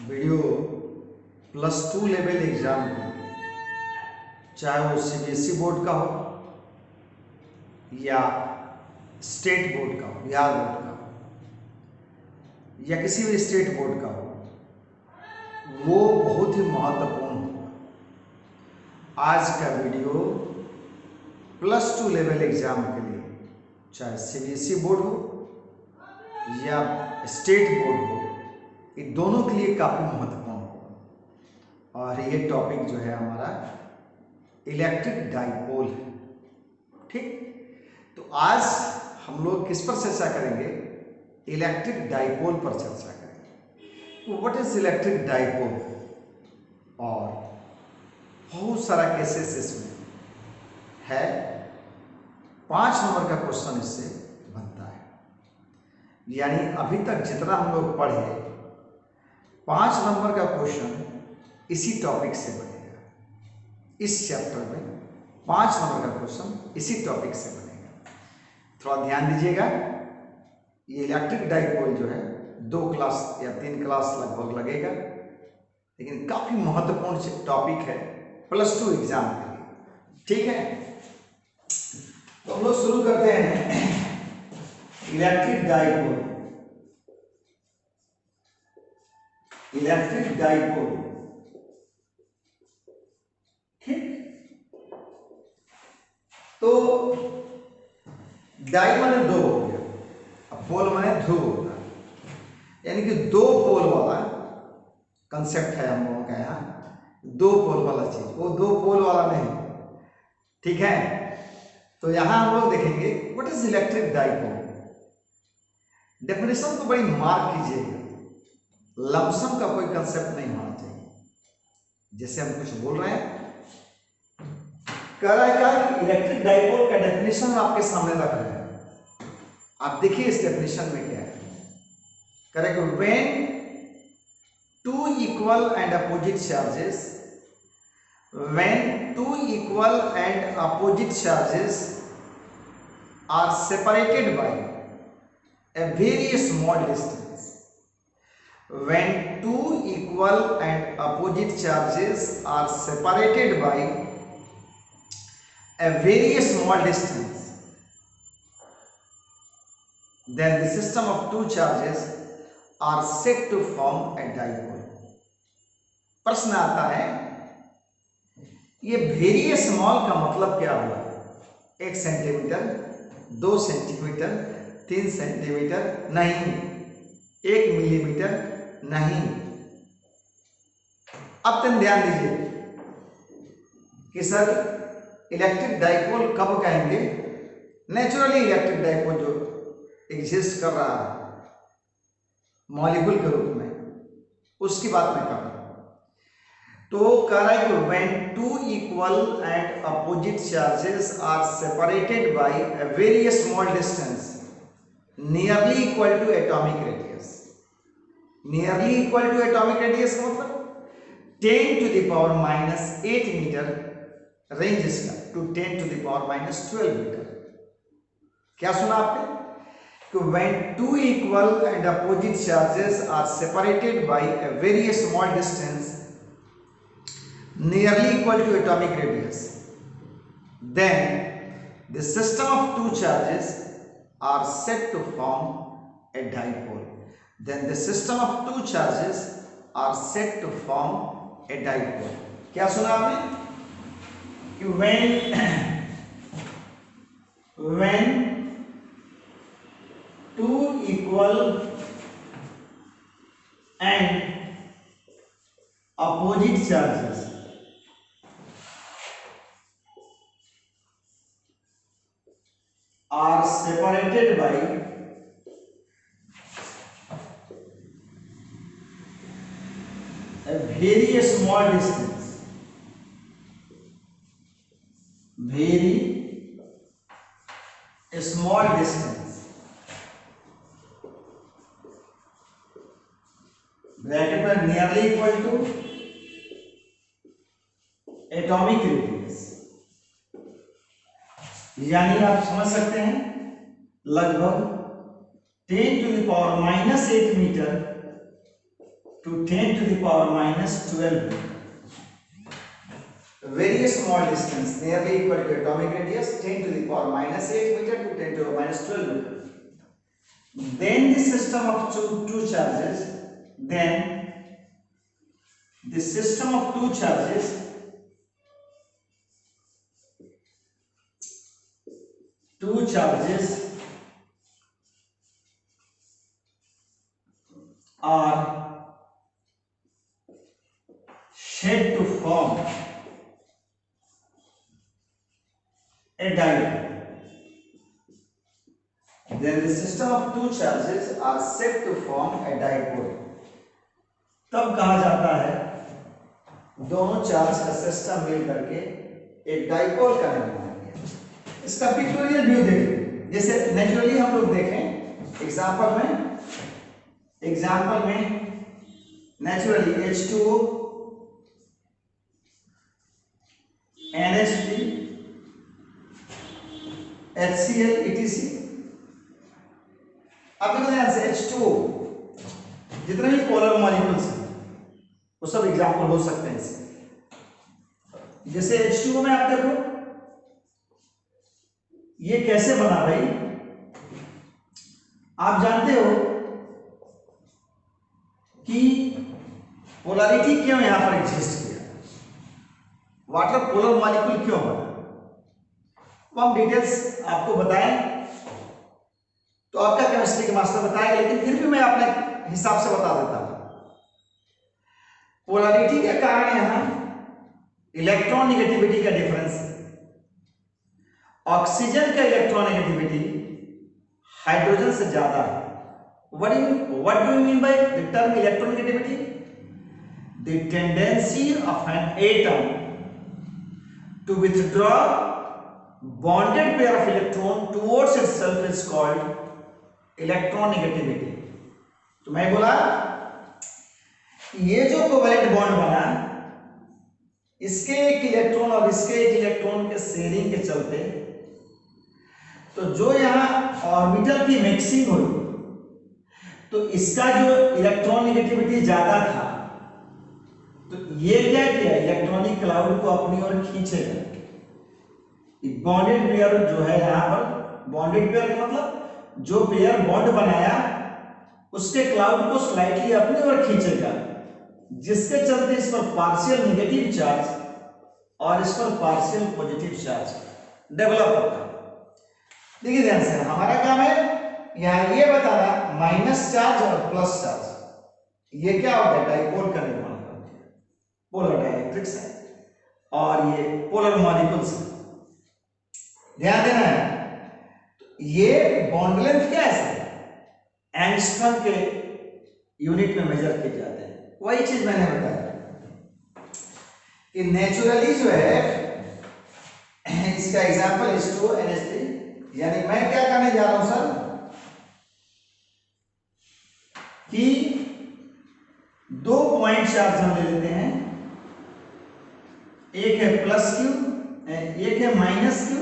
Video +2 level exam को, चाहे वो सीबीएसई बोर्ड का हो या स्टेट बोर्ड का हो, बिहार बोर्ड का हो या किसी भी स्टेट बोर्ड का हो, वो बहुत ही महत्वपूर्ण होगा। आज का वीडियो +2 लेवल एग्जाम के लिए, चाहे सीबीएसई बोर्ड हो या स्टेट बोर्ड हो, ये दोनों के लिए काफ़ी महत्वपूर्ण होगा। और ये टॉपिक जो है हमारा इलेक्ट्रिक डाइपोल है। ठीक, तो आज हम लोग किस पर चर्चा करेंगे? इलेक्ट्रिक डाइपोल पर चर्चा करेंगे। What is electric dipole? और बहुत सारा केसेस इसमें है। 5 नंबर का क्वेश्चन इससे बनता है। यानी अभी तक जितना हम लोग पढ़े, 5 नंबर का क्वेश्चन इसी टॉपिक से बनेगा। इस चैप्टर में 5 नंबर का क्वेश्चन इसी टॉपिक से बनेगा। थोड़ा ध्यान दीजिएगा। ये इलेक्ट्रिक डाइपोल जो है 2 क्लास या 3 क्लास लगभग लगेगा, लेकिन काफी महत्वपूर्ण टॉपिक है +2 एग्जाम के लिए। ठीक है, तो हम लोग शुरू करते हैं। Electric dipole, electric dipole. ठीक, तो डाई माने 2 हो गया, अब पोल माने ध्रुव होता है, यानी कि 2 पोल वाला कंसेप्ट है हम लोगों का यहाँ। 2 पोल वाला चीज, वो 2 पोल वाला नहीं। ठीक है, तो यहां हम लोग देखेंगे what is electric dipole. Definition को बड़ी मार्क कीजिएगा, लमसम का कोई कंसेप्ट नहीं होना चाहिए। जैसे हम कुछ बोल रहे हैं, कह रहा है क्या, इलेक्ट्रिक डाइपोल का डेफिनेशन आपके सामने रख रहे हैं। आप देखिए इस डेफिनेशन में क्या है। कह रहे हैं when 2 equal and opposite charges, when 2 equal and opposite charges are separated by a very small distance. When 2 equal and opposite charges are separated by a very small distance, then the system of 2 charges are said to form a dipole. प्रश्न आता है, ये very small का मतलब क्या हुआ? 1 centimetre, 2 centimetre, 3 centimetre नहीं, 1 millimetre नहीं। अब तुम ध्यान दीजिए कि सर इलेक्ट्रिक डाइपोल कब कहेंगे? नेचुरली इलेक्ट्रिक डाइपोल जो एग्जिस्ट कर रहा है मॉलिक्यूल के रूप में, उसकी बात मैं कर रहा हूं। तो कह रहा है कि when 2 equal and opposite charges are separated by a very small distance nearly equal to atomic radius. nearly equal to atomic radius का मतलब 10 to the power minus 8 metre range इसका, to 10 to the power minus 12 metre. क्या सुना आपने? कि when 2 equal and opposite charges are separated by a very small distance nearly equal to atomic radius, then the system of 2 charges are said to form a dipole. Then the system of 2 charges are said to form a dipole. क्या सुना आपने? कि when 2 equal and opposite charges are separated by a very small distance, very small distance, bracket में nearly equal to atomic radius, यानी आप समझ सकते हैं लगभग 10 to the power minus 8 metre to 10 to the power minus 12 meter. Very small distance nearly equal to atomic radius 10 to the power minus 8 meter to 10 to the minus 12 meter. Then the system of two charges, then the system of two charges are said to form a dipole. Then the system of two charges are said to form a dipole. तब कहा जाता है दोनों charge का system मिल करके एक dipole का निर्माण किया। इसका पिक्टोरियल व्यू देखिए, जैसे नेचुरली हम लोग देखें एग्जांपल में naturally H2O NH3 HCl etc। अब देखो ध्यान से H2O जितने भी पोलर मॉलिक्यूल्स हैं वो सब एग्जांपल हो सकते हैं इसके। जैसे H2O में आप देखो ये कैसे बना भाई, आप जानते हो कि पोलैरिटी क्यों यहां पर एग्जिस्ट किया, वाटर पोलर मॉलिक्यूल क्यों बना, वो हम डिटेल्स आपको बताएं तो आपका केमिस्ट्री के मास्टर बताएगा, लेकिन फिर भी मैं अपने हिसाब से बता देता हूं। पोलैरिटी के कारण यहां इलेक्ट्रॉन नेगेटिविटी का डिफरेंस है। ऑक्सीजन का इलेक्ट्रॉन नेगेटिविटी हाइड्रोजन से ज्यादा है। What do you mean by the term electronegativity? The tendency of an atom to withdraw bonded pair of electron towards itself is called electronegativity। तो मैं बोला ये जो कोवेलेंट बॉन्ड बना इसके एक इलेक्ट्रॉन और इसके एक इलेक्ट्रॉन के शेयरिंग के चलते तो जो यहां ऑर्बिटल की मिक्सिंग हुई तो इसका जो इलेक्ट्रॉन नेगेटिविटी ज्यादा था तो ये क्या किया, इलेक्ट्रॉनिक क्लाउड को अपनी ओर खींचेगा। बॉन्डेड पेयर जो है यहां पर, बॉन्डेड पेयर का मतलब जो पेयर बॉन्ड बनाया उसके क्लाउड को स्लाइटली अपनी ओर खींचेगा, जिसके चलते इस पर पार्शियल नेगेटिव चार्ज और इस पर पार्शियल पॉजिटिव चार्ज डेवलप होता है। देखिए ध्यान से, हमारा काम है यहां ये बताना माइनस चार्ज और प्लस चार्ज ये क्या होता है, डाइपोल का निर्माण करते हैं। पोलर डाइलेक्ट्रिक्स है और ये पोलर मॉलिक्यूल्स है, ध्यान देना है। ये बॉन्ड लेंथ क्या है, एंगस्ट्रॉम के यूनिट में मेजर किए जाते हैं। वही चीज मैंने बताया कि नेचुरली जो है इसका एग्जांपल H2O NH3, यानी मैं क्या करने जा रहा हूं सर कि दो पॉइंट चार्ज हम ले लेते हैं, एक है प्लस क्यू एक है माइनस क्यू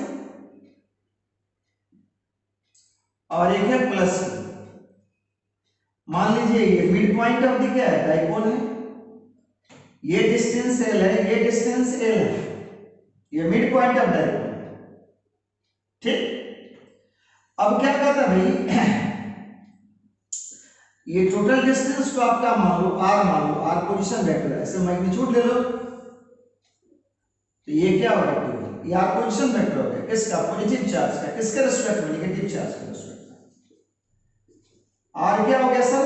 और एक है प्लस क्यू। मान लीजिए ये मिड पॉइंट ऑफ द क्या है, डाइपोल है, ये डिस्टेंस L है, ये डिस्टेंस L है, ये मिड पॉइंट ऑफ डाइपोल है, ठीक। अब क्या कहता है भाई ये टोटल डिस्टेंस को आपका मान लो r पोजीशन वेक्टर है, ऐसे मैग्नीट्यूड ले लो तो ये क्या होगा, ये r पोजीशन वेक्टर हो गया, किसका, पॉजिटिव चार्ज का, किसके रिस्पेक्ट में, नेगेटिव चार्ज के रिस्पेक्ट में। r क्या हो गया सर,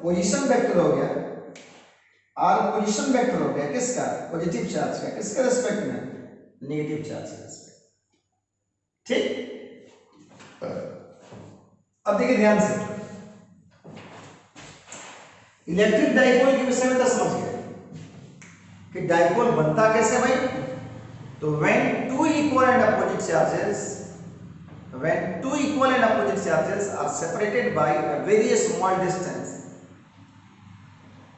पोजीशन वेक्टर हो गया, r पोजीशन वेक्टर हो गया किसका, पॉजिटिव चार्ज का, किसके रिस्पेक्ट में, नेगेटिव चार्ज के रिस्पेक्ट, ठीक। अब देखिए ध्यान से, इलेक्ट्रिक डाइपोल के विषय में तो समझ गए कि डाइपोल बनता कैसे भाई, तो when two equal and opposite charges are separated by a very small distance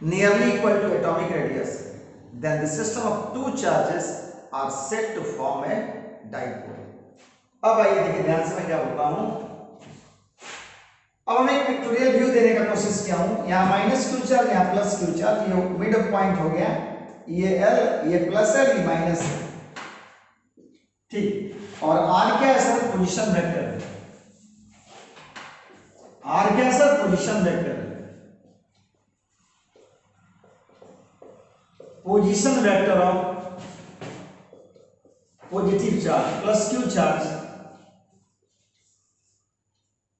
nearly equal to atomic radius, then the system of two charges are said to form a dipole। अब आइए देखिए ध्यान से, मैं क्या बोल रहा हूं अब मैं एक पिक्टोरियल व्यू देने का कोशिश किया हूं। यहाँ माइनस क्यू चार्ज, यहाँ प्लस क्यू चार्ज, ये मिड पॉइंट हो गया, ये एल, ये प्लस एल, ये माइनस एल, ठीक। और आर क्या है सर? पोजीशन वेक्टर है। आर क्या है सर? पोजीशन वेक्टर है। Position vector of positive charge plus Q charge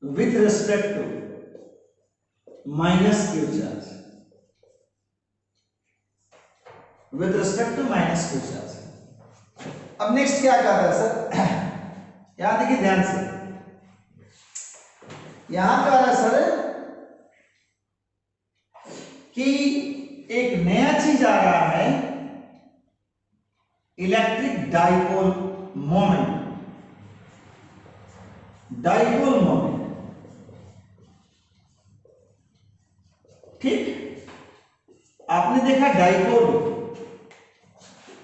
with respect to minus q charge, with respect to minus q charge। अब नेक्स्ट क्या कर रहा है सर? यहां देखिए ध्यान से, यहां कह रहा है सर कि एक नया चीज आ रहा है, electric dipole moment. Dipole moment, ठीक। आपने देखा डाइपोल,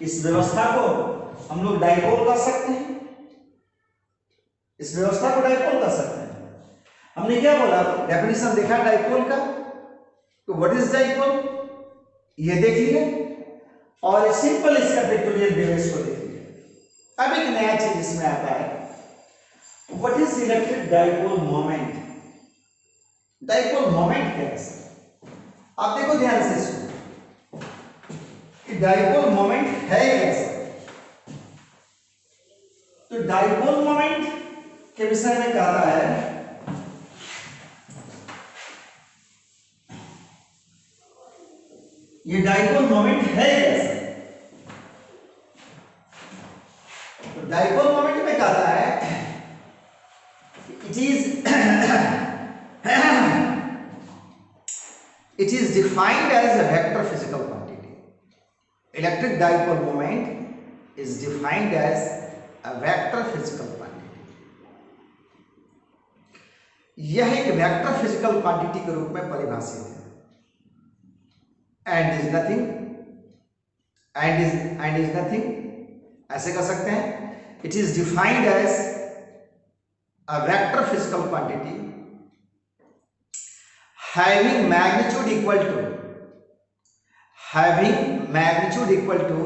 इस व्यवस्था को हम लोग डाइपोल कर सकते हैं, इस व्यवस्था को डाइपोल कर सकते हैं। हमने क्या बोला? डेफिनेशन देखा डाइपोल का, तो व्हाट इज डाइपोल ये देख लिए, और सिंपल इसका पिक्टोरियल व्यू को देख लिए। अब एक नया चीज इसमें आता है, what is electric dipole moment. Dipole moment क्या है? आप देखो ध्यान से सुनो कि डाइपोल मोमेंट है कैसा। तो डाइपोल मोमेंट के विषय में कहा है, ये डाइपोल मोमेंट है कैसा। तो डाइपोल मोमेंट में कहा है it is defined as a vector physical quantity. Electric dipole moment is defined as a vector physical quantity. यह एक वेक्टर फिजिकल क्वांटिटी के रूप में परिभाषित है। and is nothing, ऐसे कर सकते हैं, it is defined as a vector physical quantity having magnitude equal to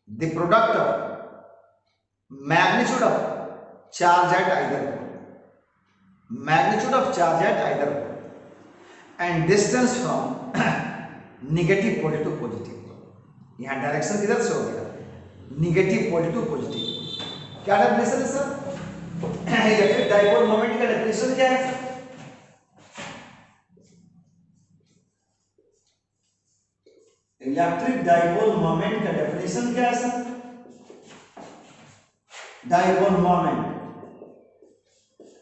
the product of magnitude of charge at either pole, and distance from negative pole to positive pole। यहाँ direction किधर से हो गया? Negative pole to positive pole. क्या definition है sir? Electric dipole moment का definition क्या है? इलेक्ट्रिक डाइपोल मोमेंट का डेफिनेशन क्या है sir? Dipole moment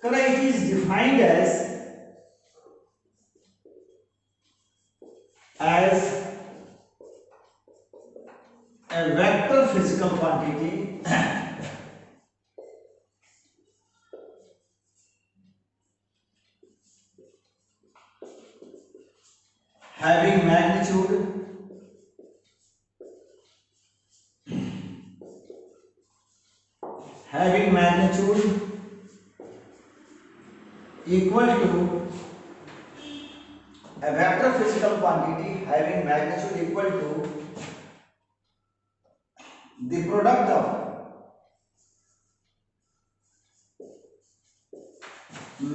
it is defined as a vector physical quantity having magnitude equal to a vector physical quantity having magnitude equal to the product of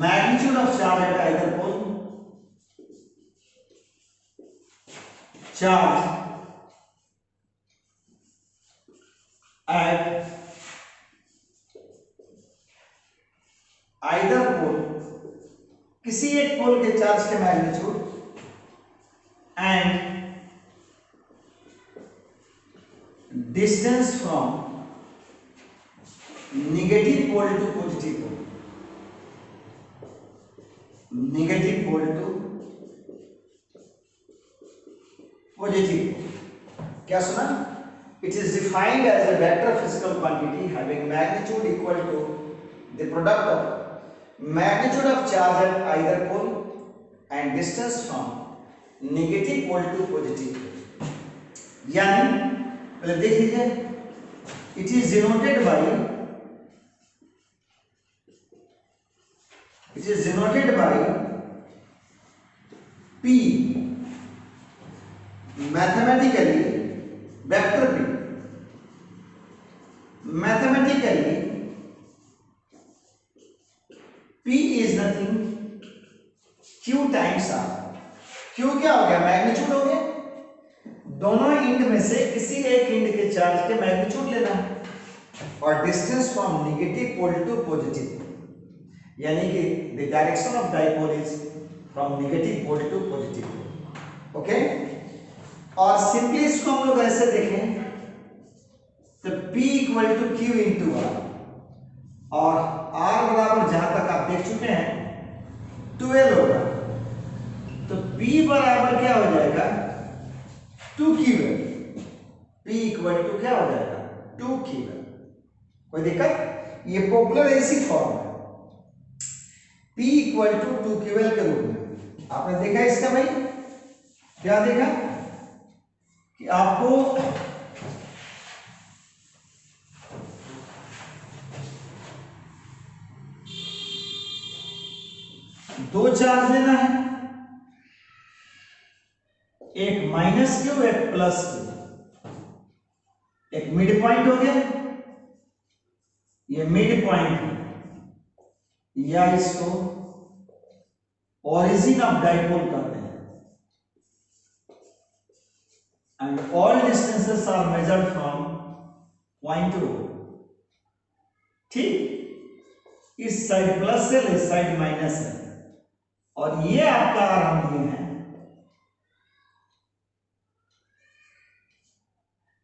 magnitude of charge at either pole, charge at either pole, किसी एक पोल के charge के magnitude, and distance from negative pole to positive pole, negative pole to positive. क्या सुना? It is defined as a vector physical quantity having magnitude equal to the product of magnitude of charge at either pole and distance from negative pole to positive pole। यानी पहले देख लीजिए, it is is denoted by P, mathematically vector P, mathematically P is nothing Q times R। Q क्या हो गया, magnitude हो गया। दोनों इंड में से किसी एक इंड के चार्ज के मैग्नीट्यूड लेना है, और distance from negative pole to positive, यानी कि the direction of dipole is from negative pole to positive. Okay, और सिंपली इसको हम लोग ऐसे देखें तो P equal to Q into R, और R बराबर जहां तक आप देख चुके हैं 12 होगा, तो P बराबर क्या हो जाएगा 2Q। P इक्वल टू क्या हो जाएगा 2Q। कोई दिक्कत? ये पॉपुलर ऐसी फॉर्म है, P इक्वल टू 2QL के रूप में। आपने देखा इसका भाई, क्या देखा कि आपको दो चार्ज लेना है, एक माइनस क्यू एक प्लस क्यू, एक मिड पॉइंट हो गया, ये मिड पॉइंट है, या इसको ओरिजिन ऑफ डाइपोल कहते हैं, and all distances are measured from point to. ठीक, इस साइड प्लस है, इस साइड माइनस है, और ये आपका आर हम दिए हैं।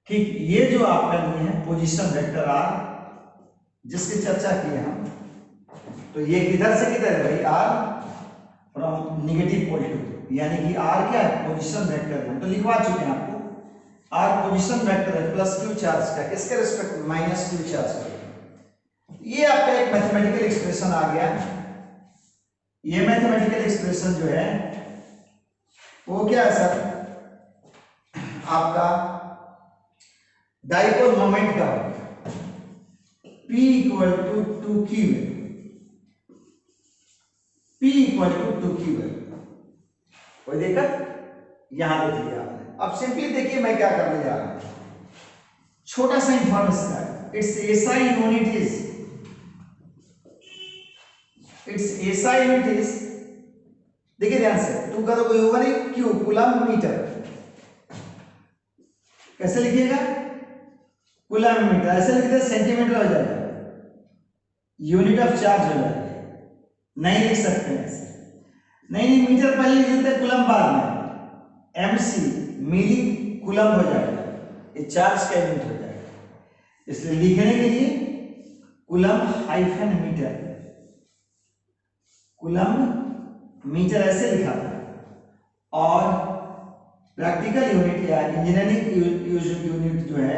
ठीक, ये जो आपका लिए है पोजीशन वेक्टर आर, जिसकी चर्चा की हम, तो ये किधर से किधर है भाई, R from negative pole to, यानी कि आर क्या है पोजीशन वेक्टर है, तो लिखवा चुके हैं आपको, आर पोजीशन वेक्टर है प्लस क्यू चार्ज का, किसके रिस्पेक्ट में, माइनस क्यू चार्ज का। ये आपका एक मैथमेटिकल एक्सप्रेशन आ गया। ये मैथमेटिकल एक्सप्रेशन जो है वो क्या है सर, आपका डाइपोल मोमेंट का होगा, P equal to 2Q, P equal to 2Q। कोई दिक्कत? यहां देख लिया आपने। अब सिंपली देखिए मैं क्या करने जा रहा हूं, छोटा सा इंफॉर्मेशन है, it's SI unit is, it's SI unit is, देखिए ध्यान से, 2 का तो कोई होगा नहीं, क्यू कूलम्ब मीटर, कैसे लिखिएगा कूलम्ब मीटर, ऐसे लिख दे सेंटीमीटर हो जाएगा, यूनिट ऑफ चार्ज हो जाएगा, नहीं लिख सकते हैं ऐसे, नहीं मीटर पहले लिख देते, कूलम्ब बाद में, MC मिली कूलम्ब हो जाएगा, ये चार्ज का यूनिट हो जाएगा, इसलिए लिखने के लिए coulomb hyphen metre, coulomb metre ऐसे लिखा था। और प्रैक्टिकल यूनिट या इंजीनियरिंग यूनिट जो है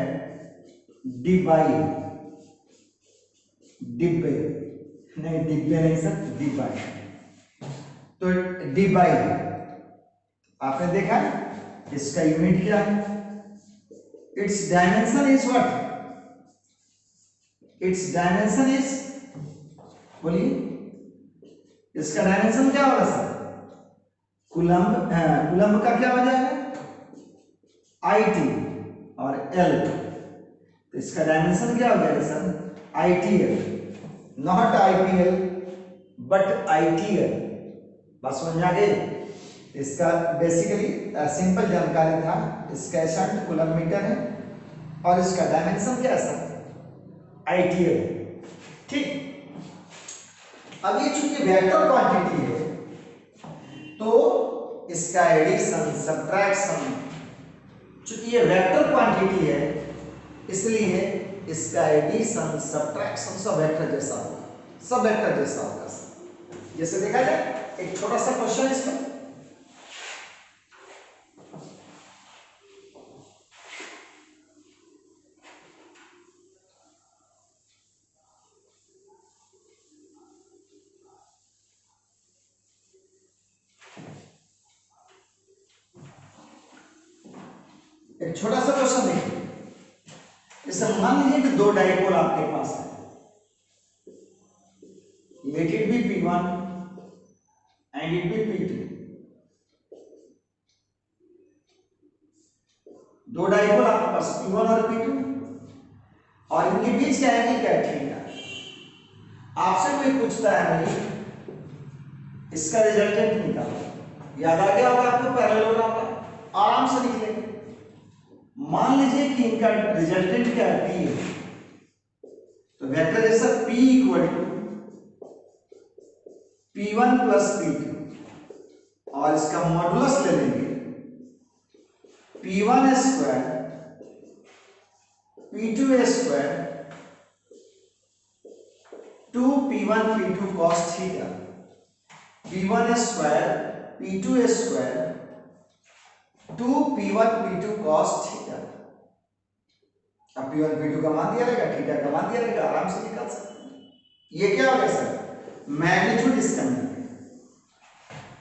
डिबाई, डिब्बे नहीं, डिब्बे नहीं सर, डिबाई, तो डिबाई आपने देखा इसका यूनिट क्या है, it's dimension is what, it's dimension is, बोलिए इसका डायमेंशन क्या होगा सर, कूलम्ब, कूलम्ब का क्या हो जाएगा IT और L, तो इसका डायमेंशन क्या हो जाएगा sir ITL, not IPL but ITL। बस समझ आ गई? इसका बेसिकली सिंपल जानकारी था, इसका एसेंट कूलम्ब मीटर है और इसका डायमेंशन क्या है सर ITL। ठीक, अब ये चूंकि वेक्टर क्वांटिटी है तो इसका एडिशन सब्ट्रैक्शन, चूंकि ये वेक्टर क्वांटिटी है इसलिए इसका एडिशन सब्ट्रैक्शन सब वेक्टर जैसा होगा, सब वेक्टर जैसा होगा। जैसे देखा जाए एक छोटा सा क्वेश्चन इसमें, एक छोटा सा क्वेश्चन देखिए, जैसे मान लीजिए कि 2 डाइपोल आपके पास है, late it B P1 and it be P2। दो डाइपोल आपके पास P1 और P2 और इनके बीच का एंगल क्या है? थीटा। आपसे कोई पूछता है भाई इसका रिजल्टेंट निकालो, याद आ गया होगा आपको पैरेललोग्राम का, आराम से लिख लेंगे। मान लीजिए कि इनका रिजल्टेंट क्या है? P है, तो वेक्टर जैसा P equal to P1 plus P2 और इसका मॉडुलस ले लेंगे P1 square P2 square 2P1 P2 cos theta, P1 square P2 square 2P1 P2 cos theta. अब P1 P2 का मान दिया रहेगा, थीटा का मान दिया रहेगा, आराम से निकाल सकते हैं। ये क्या हो गया सर? मैग्नीट्यूड इसका मिल गया।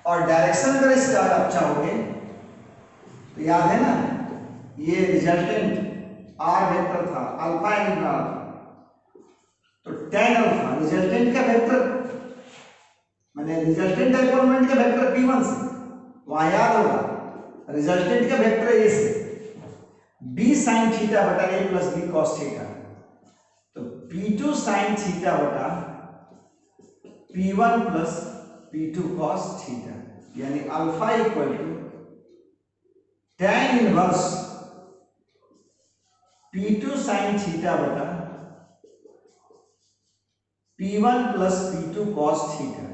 और डायरेक्शन अगर इसका आप चाहोगे तो याद है ना, ये रिजल्टेंट आर वेक्टर था, अल्फा एंड बीटा, तो tan अल्फा रिजल्टेंट का वेक्टर, मैंने रिजल्टेंट डायपोल का वेक्टर P1 से, वहां याद होगा रिजल्टेंट का वेक्टर ए से b sin थीटा बटा a plus b cos theta, तो P2 sin थीटा बटा P1 plus P2 cos theta, यानी alpha equal to tan inverse P2 sin theta बटा P1 plus P2 cos theta,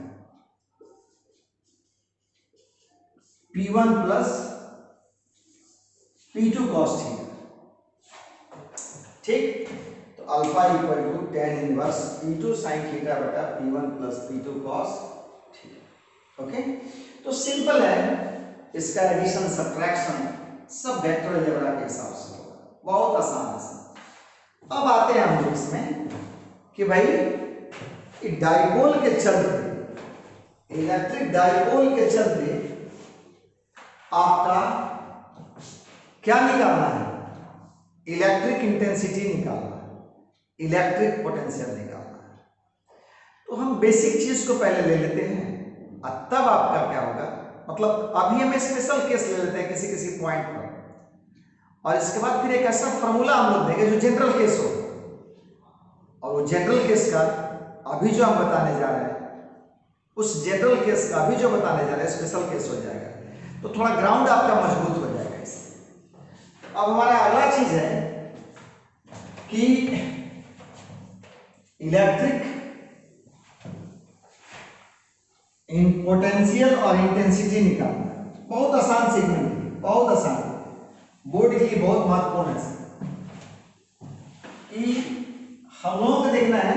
P1 plus P2 cos theta. ठीक, तो alpha equal to tan inverse P2 sin theta बटा P1 plus P2 cos theta. Okay, तो simple है, इसका addition subtraction सब vector algebra के हिसाब से होगा, बहुत आसान है। अब आते हैं हम लोग इसमें कि भाई डाइपोल के चलते, इलेक्ट्रिक डाइपोल के चलते आपका क्या निकालना है? इलेक्ट्रिक इंटेंसिटी निकालना है, इलेक्ट्रिक पोटेंशियल निकालना है। तो हम बेसिक चीज को पहले ले लेते हैं, तब आपका क्या होगा, मतलब अभी हम स्पेशल केस ले लेते हैं किसी किसी पॉइंट पर, और इसके बाद फिर एक ऐसा फॉर्मूला हम लोग देंगे जो जनरल केस हो, और वो जनरल केस का अभी जो हम बताने जा रहे हैं, उस जनरल केस का अभी जो बताने जा रहे हैं स्पेशल केस हो जाएगा, तो थोड़ा ग्राउंड आपका मजबूत हो जाएगा इससे। अब हमारा अगला चीज है कि इलेक्ट्रिक इन पोटेंशियल और इंटेंसिटी निकालना, बहुत आसान सेगमेंट है, बहुत आसान, बोर्ड के लिए बहुत महत्वपूर्ण है कि हम लोगों को देखना है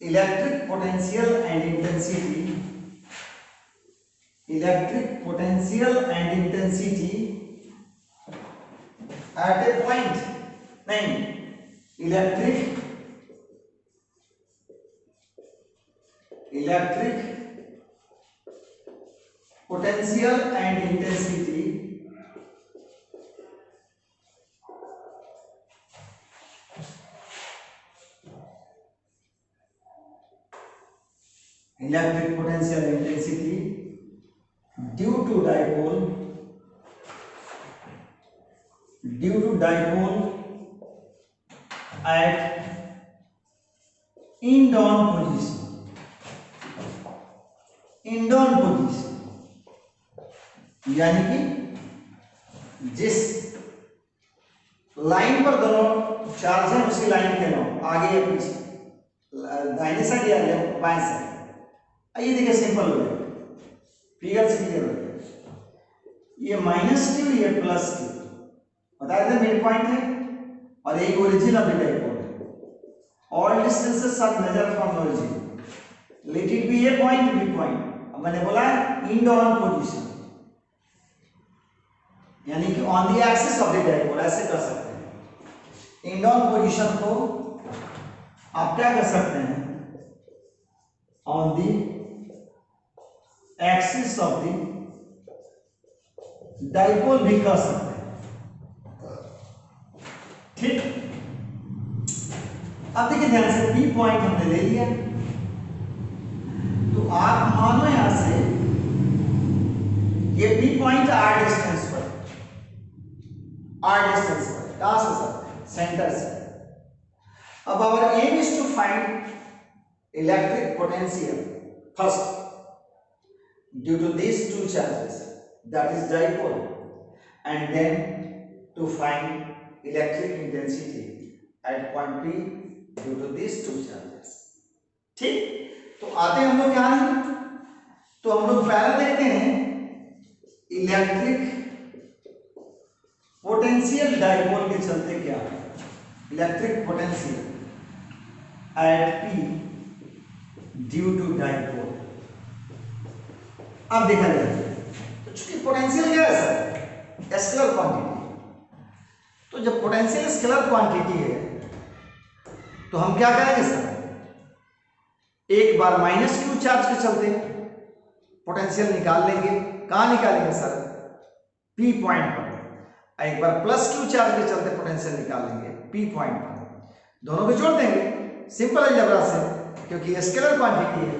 electric potential and intensity, electric potential and intensity at a point, नहीं, electric potential and intensity electric potential intensity due to dipole at inbound position, यानी कि जिस लाइन पर दोनों चार्ज हैं उसी लाइन के लो आगे या पीछे, दाहिने साइड या बाएं साइड। आइए देखिए, सिंपल हो गया, फिगर से क्लियर हो गया। ये -q, ये +q, बता देते मिड पॉइंट है और एक ओरिजिन ऑफ द डाइपोल है। All distances are measured from origin, let it be A point, B point. अब मैंने बोला इनडाउन पोजीशन, यानी कि on the axis of the dipole, ऐसे कर सकते हैं। इनडाउन पोजीशन को आप क्या कर सकते हैं, on the axis of the dipole भी कर सकते हैं। ठीक, अब देखिए ध्यान से, बी पॉइंट हमने ले लिया, तो आप मानो यहां से ये P पॉइंट r डिस्टेंस पर, कहां से सर? सेंटर से। अब our aim is to find electric potential first due to these two charges, that is dipole, and then to find electric intensity at point P due to these two charges. ठीक, तो आते हैं हम लोग क्या है, तो हम लोग पहला देखते हैं इलेक्ट्रिक पोटेंशियल डाइपोल के चलते क्या है, electric potential at P due to dipole. अब देखा जाए तो चूंकि पोटेंशियल क्या है सर? Scalar quantity. तो जब पोटेंशियल स्केलर क्वांटिटी है तो हम क्या करेंगे सर? एक बार माइनस क्यू चार्ज के चलते पोटेंशियल निकाल लेंगे। कहां निकालेंगे सर? P पॉइंट पर। एक बार प्लस क्यू चार्ज के चलते पोटेंशियल निकाल लेंगे P पॉइंट पर। दोनों को जोड़ देंगे, सिंपल अलजेब्रा से, क्योंकि स्केलर क्वांटिटी है।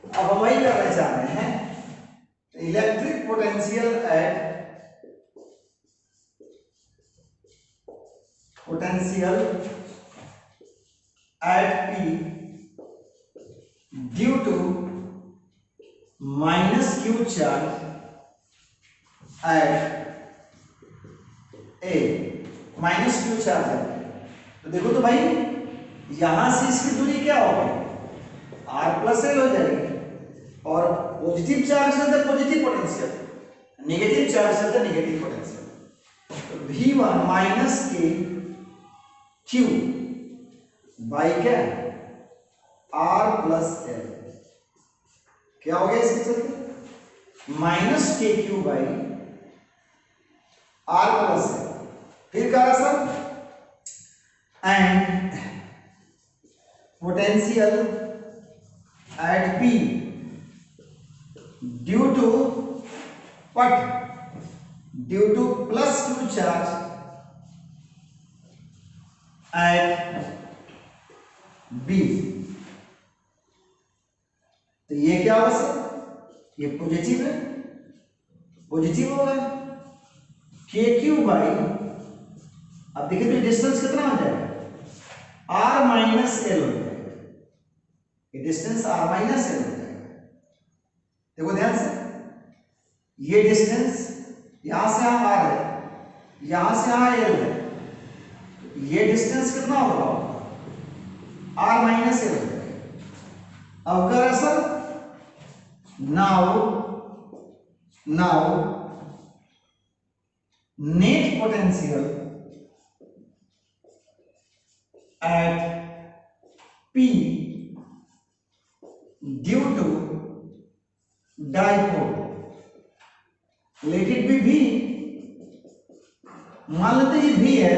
अब हम वही करना चाह रहे हैं, electric potential at P due to minus Q charge at A, minus Q charge है। तो देखो तो भाई यहां से इसकी दूरी क्या होगी? R प्लस L हो जाएगी, और पॉजिटिव चार्ज से तो पॉजिटिव पोटेंशियल, नेगेटिव चार्ज से तो नेगेटिव पोटेंशियल। तो V1 minus K Q by क्या? R plus L। क्या हो गया इसके चलते? Minus K Q by R plus L। फिर क्या sir? And potential at P due to what? Due to plus Q charge at B। तो ये क्या होगा सर? ये पॉजिटिव है, पॉजिटिव होगा के क्यू बाई, अब देखिए तो डिस्टेंस कितना हो जाएगा? R माइनस L हो जाएगा। ये डिस्टेंस R माइनस L हो जाएगा। देखो ध्यान से, ये डिस्टेंस यहां से यहां R है, यहां से यहां L है, ये डिस्टेंस कितना होगा? R माइनस L हो जाएगा। अब कर sir, now net potential at P due to dipole, let it be V। मान लेते हैं V है,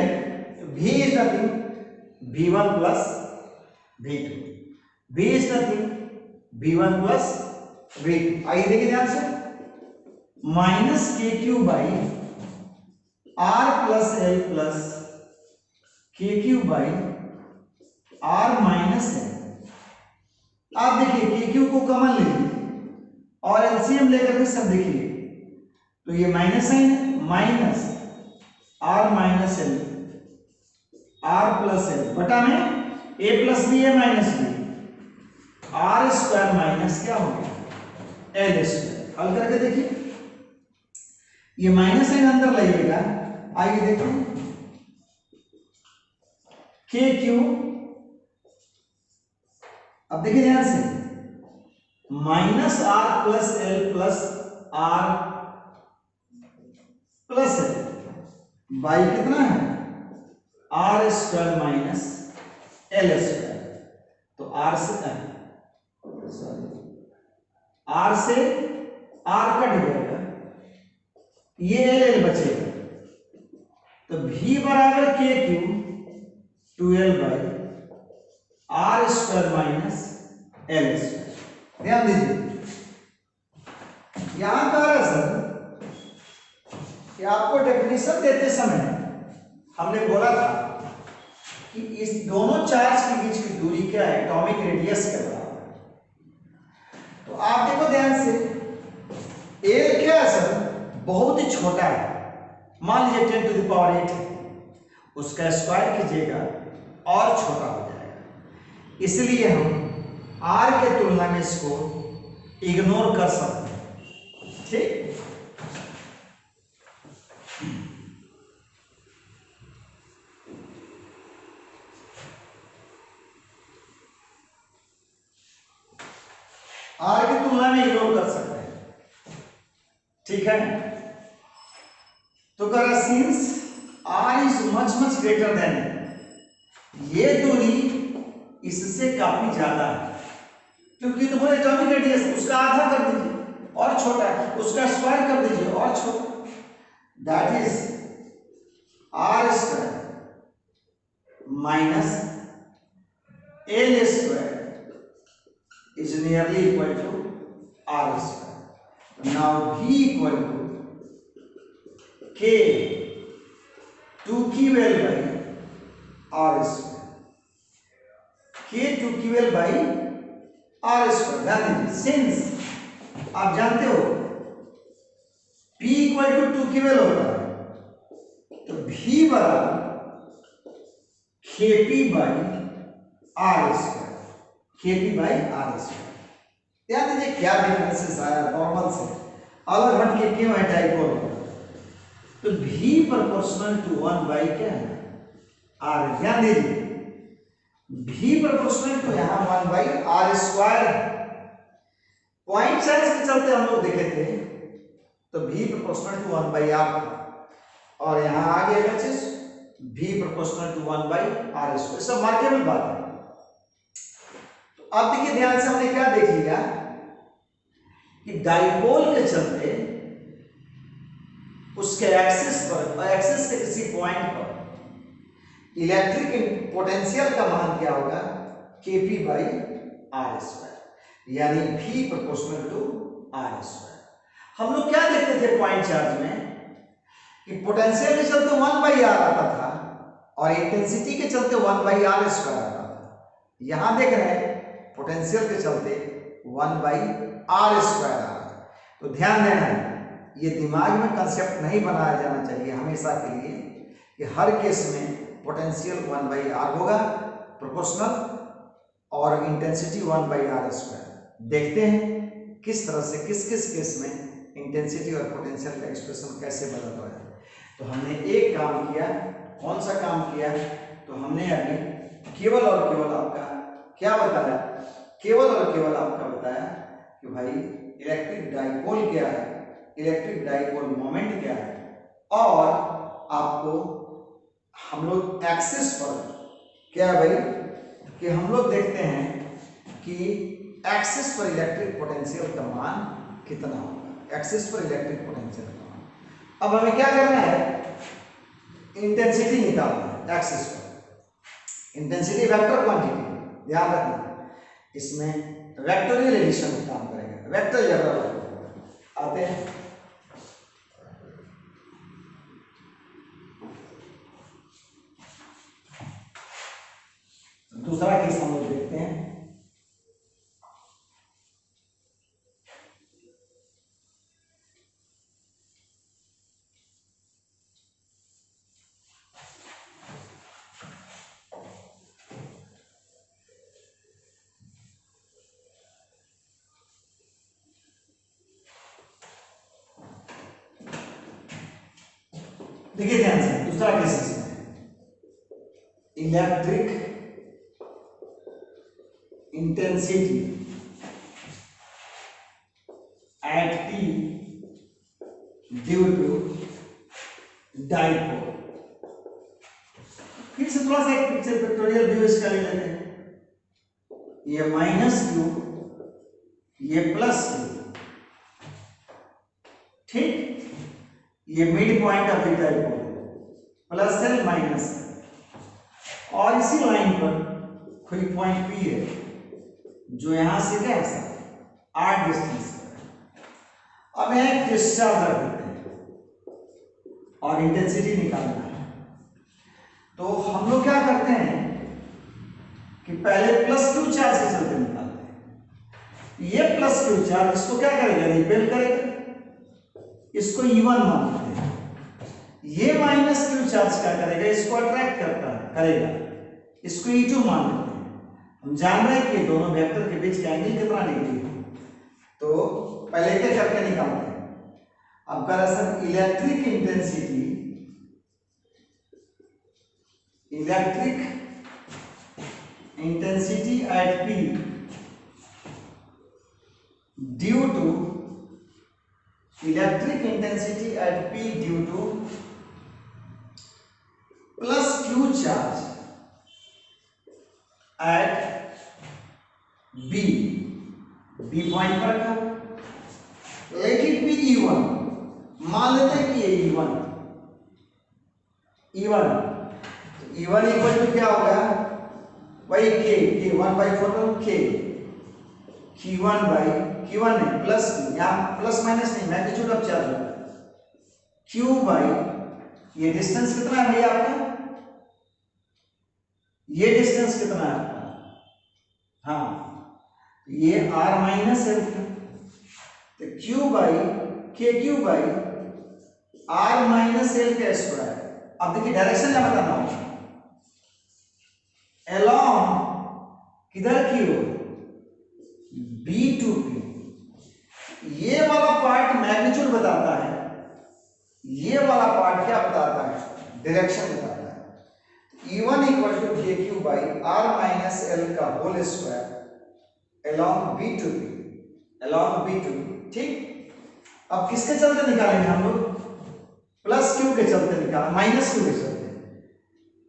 तो V is nothing V1 plus V2, V is nothing V1 plus V2। आइए देखिए ध्यान से, minus K Q by R plus L plus K Q by R minus L। आप देखिए के क्यू को कॉमन ले लीजिए और एलसीएम लेकर के सब देखिए, तो ये माइनस साइन है, minus R minus L R plus L बटा में A प्लस बी है minus B, R square minus क्या हो गया? L square. हल करके देखिए, ये माइनस साइन अंदर लाइएगा। आइए देखिए, के क्यू, अब देखिए ध्यान से, minus R plus L plus R plus L by कितना है? R square minus L square. तो R से R से R कट जाएगा, ये L बचेगा। तो V बराबर के Q 2L by R square minus L square. ध्यान दीजिए, यहां कह रहा सर कि आपको डेफिनेशन देते समय हमने बोला था कि इस दोनों चार्ज के बीच की दूरी क्या है? एटॉमिक रेडियस के बराबर है। तो आप देखो ध्यान से, L क्या है सर? बहुत ही छोटा है, मान लीजिए 10 टू द पावर 8 है, उसका स्क्वायर कीजिएगा और छोटा हो जाएगा। इसलिए हम r के तुलना में इसको इग्नोर कर सकते हैं। ठीक, r की तुलना में इग्नोर कर सकते हैं। ठीक है, तो करा since r is much greater then, ये दूरी इससे काफी ज्यादा है, क्योंकि तो बोले एटॉमिक रेडियस, उसका आधा कर दीजिए और छोटा है, उसका स्क्वायर कर दीजिए और छोटा, that is r square minus l square is nearly equal to r square. Now v equal to k 2ql by r square. k 2ql by r square. ध्यान दीजिए, सिंस आप जानते हो p equal to 2ql होता है, तो v बराबर kp by r square, kp by r square. ध्यान दीजिए क्या डिफरेंसेस आया नॉर्मल से, अलग हट के क्यों है डाइपोल, तो v प्रोपोर्शनल टू 1 बाई क्या है r। ध्यान दीजिए v प्रोपोर्शनल टू यहां 1 by r square, point size के चलते हम लोग देखे थे, तो v proportional to 1 by r था, और यहां आ गया चीज v proportional to 1 by r square. सब मार्केबल बात है। अब देखिए ध्यान से, हमने क्या देख लिया कि डाइपोल के चलते उसके एक्सिस पर, एक्सिस के किसी पॉइंट पर इलेक्ट्रिक पोटेंशियल का मान क्या होगा, kp बाई r स्क्वायर, यानी v proportional to r square. हम लोग क्या देखते थे पॉइंट चार्ज में कि पोटेंशियल के चलते 1 बाई r आता था और इंटेंसिटी के चलते 1 बाई r स्क्वायर आता था। यहां देख रहे हैं पोटेंशियल के चलते 1 बाई r स्क्वायर आ रहा है। तो ध्यान देना है, ये दिमाग में कंसेप्ट नहीं बनाया जाना चाहिए हमेशा के लिए कि हर केस में पोटेंशियल 1 बाई r होगा प्रोपोर्शनल, और इंटेंसिटी 1 बाई r स्क्वायर। देखते हैं किस तरह से किस किस केस में इंटेंसिटी और पोटेंशियल का एक्सप्रेशन कैसे बदलता है। तो हमने एक काम किया, कौन सा काम किया, तो हमने अभी केवल और केवल आपका क्या बताया, केवल और केवल आपका बताया कि भाई इलेक्ट्रिक डाइपोल क्या है, इलेक्ट्रिक डाइपोल मोमेंट क्या है, और आपको हम लोग एक्सिस पर क्या है भाई कि हम लोग देखते हैं कि एक्सिस पर इलेक्ट्रिक पोटेंशियल का मान कितना होगा, एक्सिस पर इलेक्ट्रिक पोटेंशियल का मान। अब हमें क्या करना है, इंटेंसिटी निकालना है एक्सिस पर, इंटेंसिटी वेक्टर क्वांटिटी, ध्यान रखना इसमें वेक्टोरियल एडिशन काम करेगा, वेक्टर ज्यादा आते हैं। दूसरा केस हम लोग देखते हैं, देखिए ध्यान से, दूसरा केस इसमें electric intensity at T due to dipole. फिर से थोड़ा सा एक पिक्चर पिक्टोरियल व्यू इसका ले लेते हैं, ये माइनस क्यू, ये प्लस क्यू, ठीक, ये mid point of the dipole, plus है माइनस है, और इसी लाइन पर कोई पॉइंट P है जो यहां से क्या है r डिस्टेंस पर। अब यहां एक डिस्चार्ज रख देते हैं और इंटेंसिटी निकालना है। तो हम लोग क्या करते हैं कि पहले प्लस क्यू चार्ज के चलते निकालते हैं। ये प्लस क्यू चार्ज इसको क्या करेगा, रिपेल करेगा, इसको E1 मानते हैं। ये माइनस क्यू चार्ज क्या करेगा, इसको अट्रैक्ट करेगा, इसको E2 मान लेते हैं। हम जान रहे हैं कि दोनों वेक्टर के बीच का एंगल कितना डिग्री है, तो पहले क्या करके निकालते हैं। अब दरअसल electric intensity at P due to plus Q charge at B point पर रखा, लेट इट बी E1, मान लेते हैं कि ये E1 इक्वल टू क्या होगा, वही K 1/4 K Q1 है प्लस यहाँ प्लस माइनस नहीं, मैग्नीट्यूड ऑफ चार्ज होगा Q बाई ये डिस्टेंस कितना है भैया आपका, ये डिस्टेंस कितना है आपका, हाँ ये R माइनस L था, तो Q by KQ by R minus L का स्क्वायर। अब देखिए डायरेक्शन क्या बताना होगा, along किधर की ओर B to P, ये वाला पार्ट मैग्नीट्यूड बताता है, ये वाला पार्ट क्या बताता है, डायरेक्शन बताता है। E1 equal to KQ by R minus L का whole square along B to P, ठीक। अब किसके चलते निकालेंगे हम लोग, प्लस Q के चलते निकालें, माइनस Q के चलते,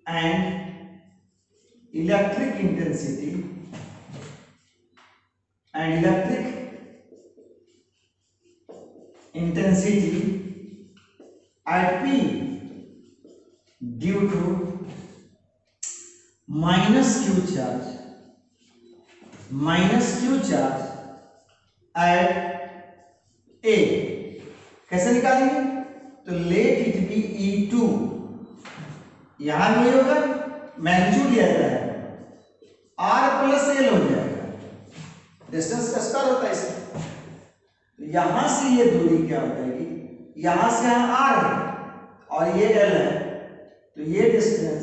and electric intensity at P due to minus Q charge at A, कैसे निकालेंगे, तो लेट इट बी E2, यहां भी होगा मैग्नीट्यूड लिया जाएगा, R प्लस L हो जाएगा, डिस्टेंस का स्क्वायर होता है इसमें, तो यहां से ये दूरी क्या हो जाएगी, यहां से यहां R है और ये L है, तो ये डिस्टेंस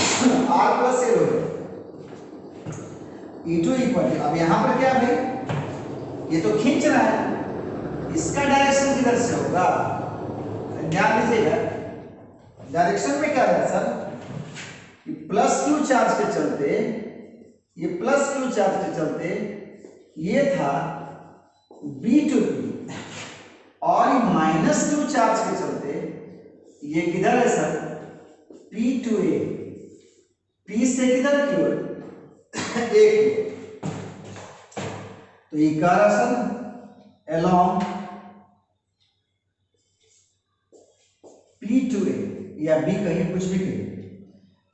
R प्लस L हो जाएगा। E2 इक्वल, अब यहां पर क्या है, ये तो खींच रहा है, इसका डायरेक्शन किधर से होगा, ध्यान दीजिएगा, डायरेक्शन में क्या है सर, प्लस Q चार्ज के चलते, ये प्लस Q चार्ज के चलते ये था B to P, और माइनस Q चार्ज के चलते ये किधर है sir, P to A, P से किधर की ओर, A की, तो ये कह रहा sir along P to A या B कहिए, कुछ भी कहिए,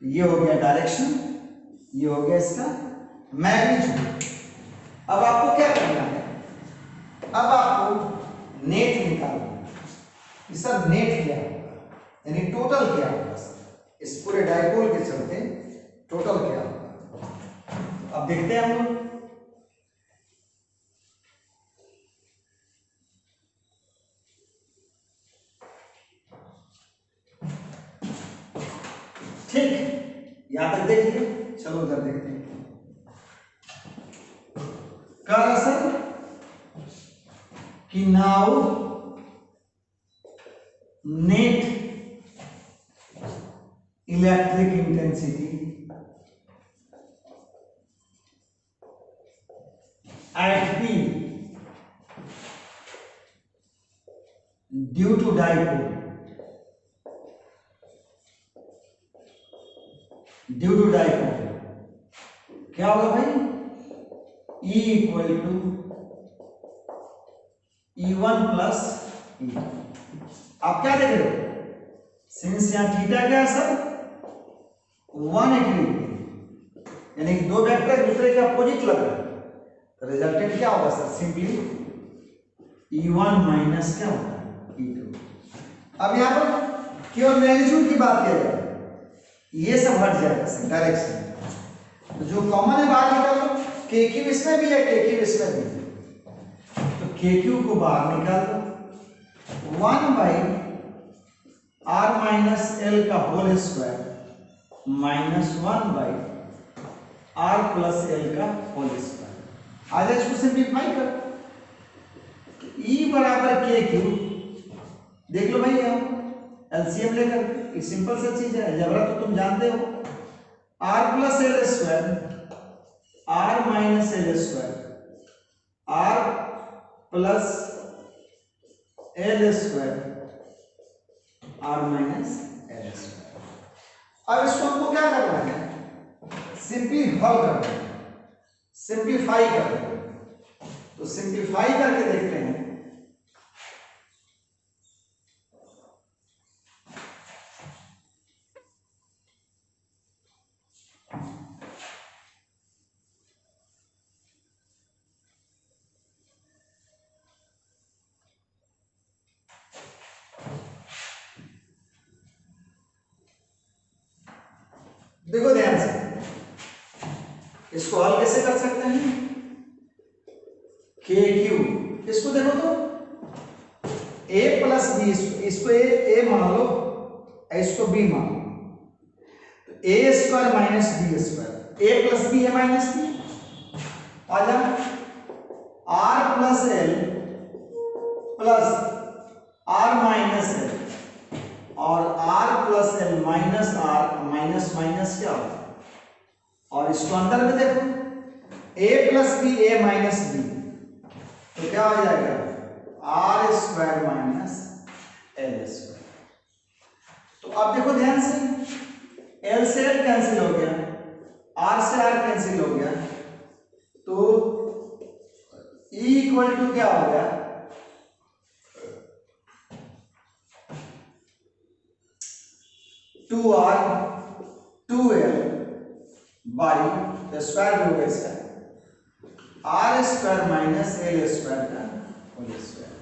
ये हो गया डायरेक्शन, ये हो गया इसका मैग्नीट्यूड। अब आपको क्या करना है, अब आपको नेट निकालना है, सर नेट क्या होगा, यानी टोटल क्या होगा, इस पूरे डाइपोल के चलते टोटल क्या होगा। अब देखते हैं हम लोग, ठीक, यहां तक देख लिए, चलो उधर देखते हैं। कहा सर कि now net electric intensity at P due to dipole, क्या होगा भाई, E equal to E1 plus E। आप क्या देख रहे हो, सिंस यहां थीटा क्या है सर 180 डिग्री, यानी दो वेक्टर एक दूसरे के अपोजिट लग रहे हैं, तो रिजल्टेंट क्या होगा सर, सिंपली E1 माइनस क्या होगा E2। अब यहां पर केवल मैग्नीट्यूड की बात किया जाए, ये सब हट जाएगा सर डायरेक्शन, तो जो कॉमन है बाहर निकाल लो, KQ इसमें भी है KQ इसमें भी है, तो KQ को बाहर निकाल दो, 1 बाई आर माइनस एल का whole square minus 1 by R plus L का होल स्क्वायर। आज इसको सिंप्लीफाई कर, ई बराबर के क्यू, देख लो भाई यहाँ एलसीएम लेकर, ये सिंपल सा चीज है, अलजेब्रा तो तुम जानते हो। R plus L square R minus L square R plus L square R minus L square. अब इसको हमको क्या करना है, सिंपली हल करना है, सिंप्लीफाई करना है। तो सिंप्लीफाई करके देखते हैं। देखो ध्यान से, इसको हल कैसे कर सकते हैं, के क्यू, इसको देखो तो a प्लस बी, इसको ए मान लो, इसको बी मान लो, तो A square minus B square, A plus B है माइनस बी, आ जा R plus L plus R minus L और R plus L minus R, minus minus क्या होगा, और इसको अंदर में देखो a plus B A minus B, तो क्या हो जाएगा R square minus L square. तो अब देखो ध्यान से, एल से एल कैंसिल हो गया, आर से आर कैंसिल हो गया, तो ई इक्वल टू क्या हो गया, two R two L by square हो गया इसका R square minus L square का होल स्क्वायर।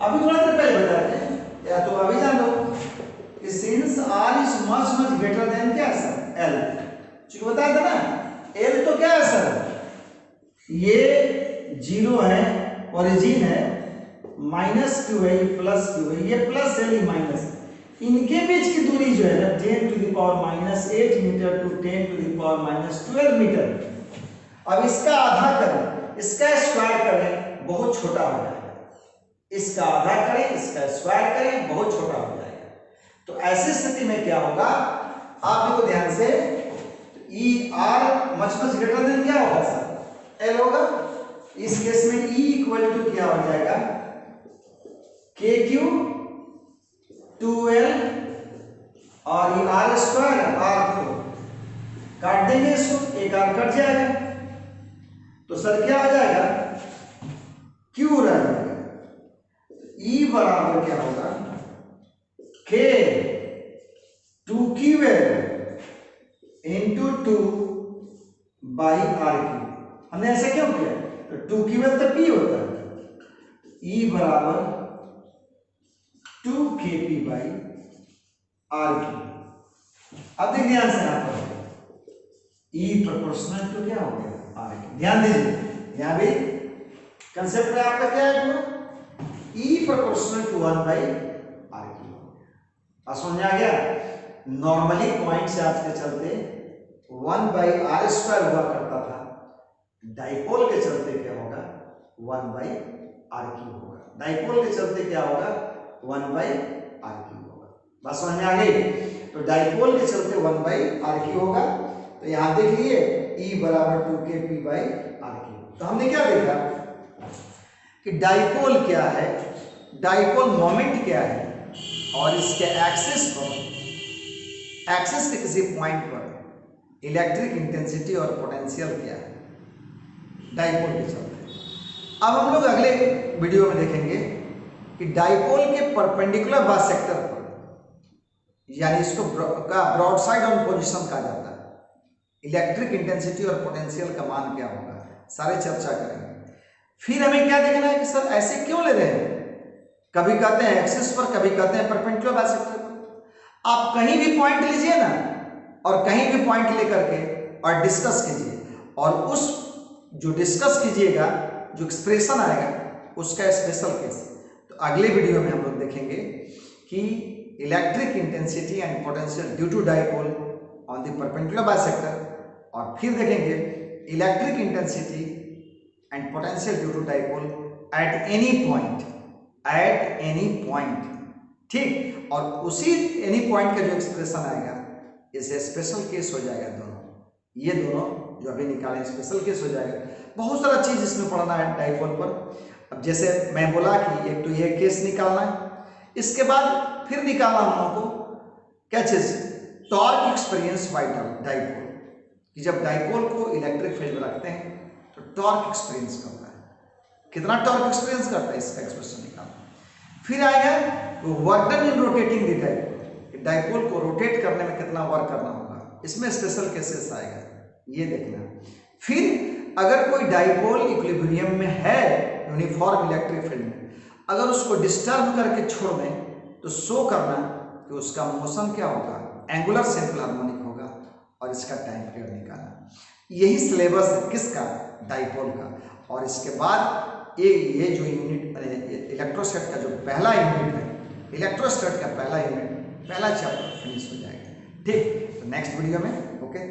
अभी थोड़ा देर पहले बता रहे या तो अभी जान लो कि since R is much much greater than क्या सर एल, चूंकि बताया था ना एल तो क्या है सर, ये जीरो है, ओरिजिन है, माइनस क्यू है, प्लस क्यू है, ये प्लस है, ये माइनस, इनके बीच की दूरी जो है ना 10 to the power minus 8 metre to 10 to the power minus 12 metre. अब इसका आधा करें, इसका स्क्वायर करें, बहुत छोटा हो जाएगा, इसका आधा करें, इसका स्क्वायर करें, बहुत छोटा हो जाएगा। तो ऐसी स्थिति में क्या होगा, आप देखो ध्यान से, E R much much greater than क्या होगा सर एल होगा, इस केस में ई इक्वल टू क्या हो जाएगा के क्यू 2l और ये आर स्क्वायर आर को काट देंगे, इसको एक आर कट जाएगा, तो सर क्या हो जाएगा क्यू रह जाएगा, ई बराबर क्या होगा के 2ql into 2 by R Q. हमने ऐसा क्यों किया, तो 2ql तो p होता है, ई बराबर 2kp बाई आर क्यू। अब देख ध्यान से यहां पर ई प्रोपोर्शनल टू क्या हो गया आर क्यू, ध्यान दीजिए यहां भी कंसेप्ट में आपका क्या है, E proportional to 1 by R Q. समझ आ गया, नॉर्मली पॉइंट से आज के चलते 1 बाई आर स्क्वायर हुआ करता था, डाइपोल के चलते क्या होगा 1 बाई आर क्यू होगा, डाइपोल के चलते क्या होगा 1 बाई आर क्यू होगा। बात समझ में आ गई, तो डाइपोल के चलते 1 बाई आर क्यू होगा, तो यहां देख लिए E बराबर 2kp बाई आर क्यू। तो हमने क्या देखा कि डाइपोल क्या है, डाइपोल मोमेंट क्या है, और इसके एक्सिस पर, एक्सिस के किसी पॉइंट पर इलेक्ट्रिक इंटेंसिटी और पोटेंशियल क्या है डाइपोल के चलते। अब हम लोग अगले वीडियो में देखेंगे कि डाइपोल के परपेंडिकुलर बाइसेक्टर पर, यानी इसको का ब्रॉड साइड ऑन पोजीशन कहा जाता है, इलेक्ट्रिक इंटेंसिटी और पोटेंशियल का मान क्या होगा, सारे चर्चा करेंगे। फिर हमें क्या देखना है कि सर ऐसे क्यों ले रहे हैं, कभी कहते हैं एक्सिस पर, कभी कहते हैं परपेंडिकुलर बाइसेक्टर पर। आप कहीं भी पॉइंट लीजिए ना, और कहीं भी पॉइंट लेकर के और डिस्कस कीजिए, और उस जो डिस्कस कीजिएगा जो एक्सप्रेशन आएगा उसका स्पेशल केस। तो तो अगले वीडियो में हम लोग देखेंगे कि electric intensity and potential due to dipole on the perpendicular bisector, और फिर देखेंगे electric intensity and potential due to dipole at any point, ठीक। और उसी एनी पॉइंट का जो एक्सप्रेशन आएगा इसे स्पेशल केस हो जाएगा। दोनों ये दोनों जो अभी निकाले स्पेशल केस हो जाएगा। बहुत सारा चीज इसमें पढ़ना है डाइपोल पर। अब जैसे मैं बोला कि एक तो ये केस निकालना है, इसके बाद फिर निकालना हम लोगों को क्या चीज, टॉर्क एक्सपीरियंस बाय डाइपोल, कि जब डाइपोल को इलेक्ट्रिक फील्ड में रखते हैं तो टॉर्क एक्सपीरियंस करता है, कितना टॉर्क एक्सपीरियंस करता है इसका एक्सप्रेशन निकालना। फिर आएगा work done in rotating the dipole, dipole को रोटेट करने में कितना वर्क करना होगा, इसमें स्पेशल केसेस आएगा, ये देखना। फिर अगर कोई डाइपोल इक्विलिब्रियम में है यूनिफॉर्म इलेक्ट्रिक फील्ड में, अगर उसको डिस्टर्ब करके छोड़ दें तो शो करना कि उसका मोशन क्या होगा, एंगुलर सिंपल हार्मोनिक होगा, और इसका टाइम पीरियड निकालना। यही सिलेबस है किसका, डाइपोल का। और इसके बाद ये जो यूनिट इलेक्ट्रोस्टैट का जो पहला यूनिट है, इलेक्ट्रोस्टैट का पहला यूनिट, पहला चैप्टर फिनिश हो जाएगा, ठीक। तो नेक्स्ट वीडियो में ओके।